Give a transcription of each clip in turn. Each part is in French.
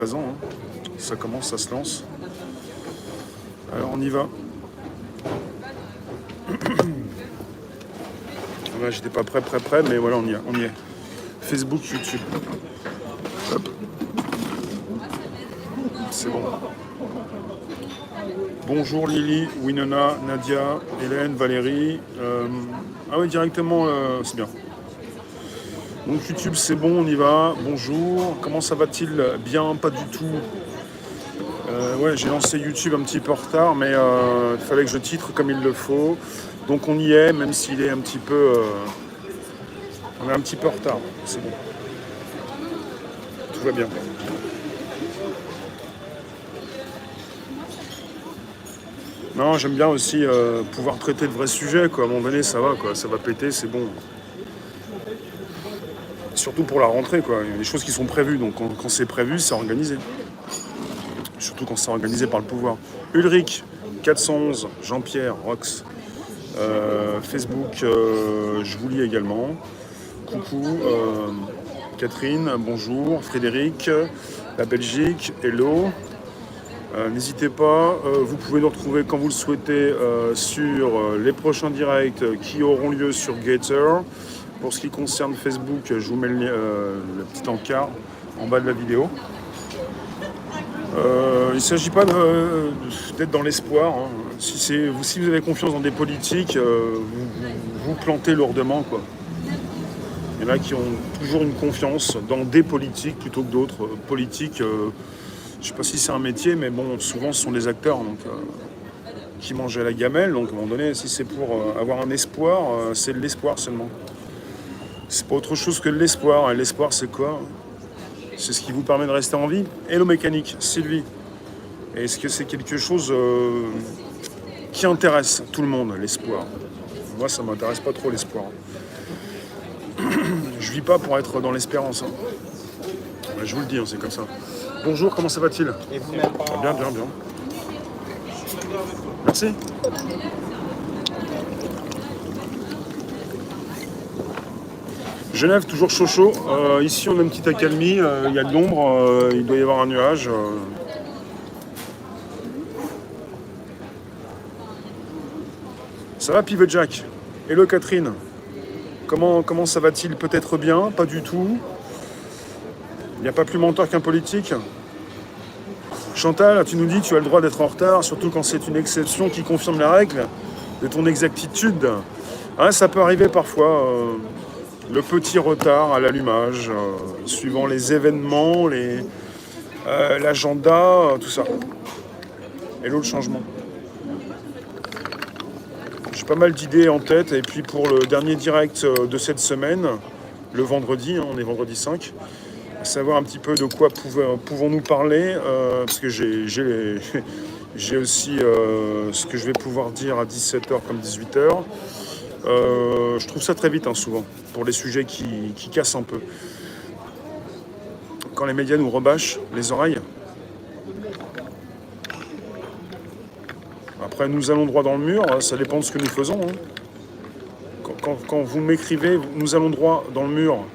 présent, hein. Ça commence, ça se lance. Alors on y va. Là, j'étais pas prêt, mais voilà, on y est. Facebook, YouTube. Hop. C'est bon. Bonjour Lily, Winona, Nadia, Hélène, Valérie. Ah oui, directement, c'est bien. Donc YouTube, c'est bon, on y va. Bonjour, comment ça va-t-il? Bien, pas du tout. Ouais, j'ai lancé YouTube un petit peu en retard, mais il fallait que je titre comme il le faut. Donc on y est, même s'il est un petit peu... on est un petit peu en retard, c'est bon. Tout va bien. Non, j'aime bien aussi pouvoir traiter de vrais sujets, quoi. À un moment donné, ça va, quoi. Ça va péter, c'est bon. Surtout pour la rentrée, quoi. Il y a des choses qui sont prévues, donc quand c'est prévu, c'est organisé. Surtout quand c'est organisé par le pouvoir. Ulrich, 411, Jean-Pierre, Rox, Facebook, je vous lis également. Coucou, Catherine, bonjour, Frédéric, la Belgique, hello. N'hésitez pas, vous pouvez nous retrouver quand vous le souhaitez sur les prochains directs qui auront lieu sur Gator. Pour ce qui concerne Facebook, je vous mets le petit encart en bas de la vidéo. Il ne s'agit pas d'être dans l'espoir. Hein. Si vous avez confiance dans des politiques, vous plantez lourdement, quoi. Il y en a qui ont toujours une confiance dans des politiques plutôt que d'autres. Politiques, je ne sais pas si c'est un métier, mais bon, souvent ce sont des acteurs donc, qui mangent à la gamelle. Donc à un moment donné, si c'est pour avoir un espoir, c'est de l'espoir seulement. C'est pas autre chose que de l'espoir. Et l'espoir, c'est quoi? C'est ce qui vous permet de rester en vie. Hello mécanique, Sylvie. Est-ce que c'est quelque chose qui intéresse tout le monde, l'espoir? Moi, ça m'intéresse pas trop, l'espoir. Je vis pas pour être dans l'espérance. Hein. Je vous le dis, hein, c'est comme ça. Bonjour, comment ça va-t-il? Et vous-même? Bien, bien, bien. Merci. Genève, toujours chaud. Ici, on a une petite accalmie. Il y a de l'ombre. Il doit y avoir un nuage. Ça va, Pivot Jack? Hello, Catherine. Comment ça va-t-il? Peut-être bien, pas du tout. Il n'y a pas plus menteur qu'un politique. Chantal, tu nous dis que tu as le droit d'être en retard, surtout quand c'est une exception qui confirme la règle de ton exactitude. Hein, ça peut arriver parfois. Le petit retard à l'allumage, suivant les événements, l'agenda, tout ça. Hello le changement. J'ai pas mal d'idées en tête, et puis pour le dernier direct de cette semaine, le vendredi, hein, on est vendredi 5, savoir un petit peu de quoi pouvons-nous parler, parce que j'ai aussi ce que je vais pouvoir dire à 17h comme 18h. Je trouve ça très vite, hein, souvent, pour les sujets qui cassent un peu. Quand les médias nous rebâchent les oreilles. Après, nous allons droit dans le mur, ça dépend de ce que nous faisons. Hein. Quand vous m'écrivez, nous allons droit dans le mur,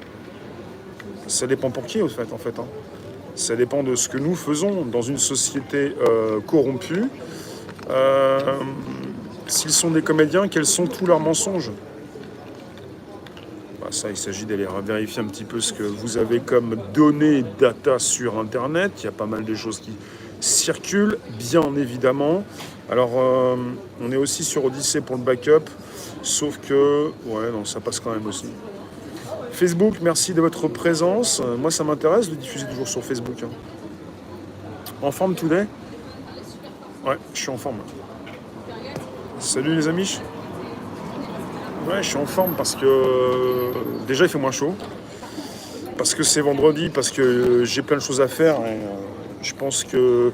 ça dépend pour qui, en fait. Hein. Ça dépend de ce que nous faisons dans une société corrompue. S'ils sont des comédiens, quels sont tous leurs mensonges? Ça, il s'agit d'aller vérifier un petit peu ce que vous avez comme données, data sur Internet. Il y a pas mal de choses qui circulent, bien évidemment. Alors, on est aussi sur Odyssée pour le backup, sauf que, ouais, non, ça passe quand même aussi. Facebook, merci de votre présence. Moi, ça m'intéresse de diffuser toujours sur Facebook. Hein. En forme today? Ouais, je suis en forme. Salut les amis. Ouais, je suis en forme parce que déjà il fait moins chaud, parce que c'est vendredi, parce que j'ai plein de choses à faire. Et, je pense que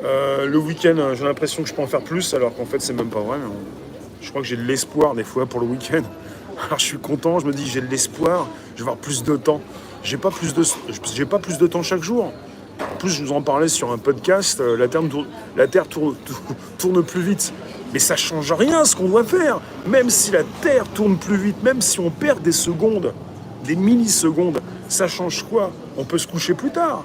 le week-end, j'ai l'impression que je peux en faire plus, alors qu'en fait c'est même pas vrai. Je crois que j'ai de l'espoir des fois pour le week-end. Alors je suis content, je me dis j'ai de l'espoir, je vais avoir plus de temps. J'ai pas plus de temps chaque jour. En plus, je vous en parlais sur un podcast, la Terre tourne plus vite. Mais ça change rien ce qu'on doit faire. Même si la Terre tourne plus vite, même si on perd des secondes, des millisecondes, ça change quoi? On peut se coucher plus tard.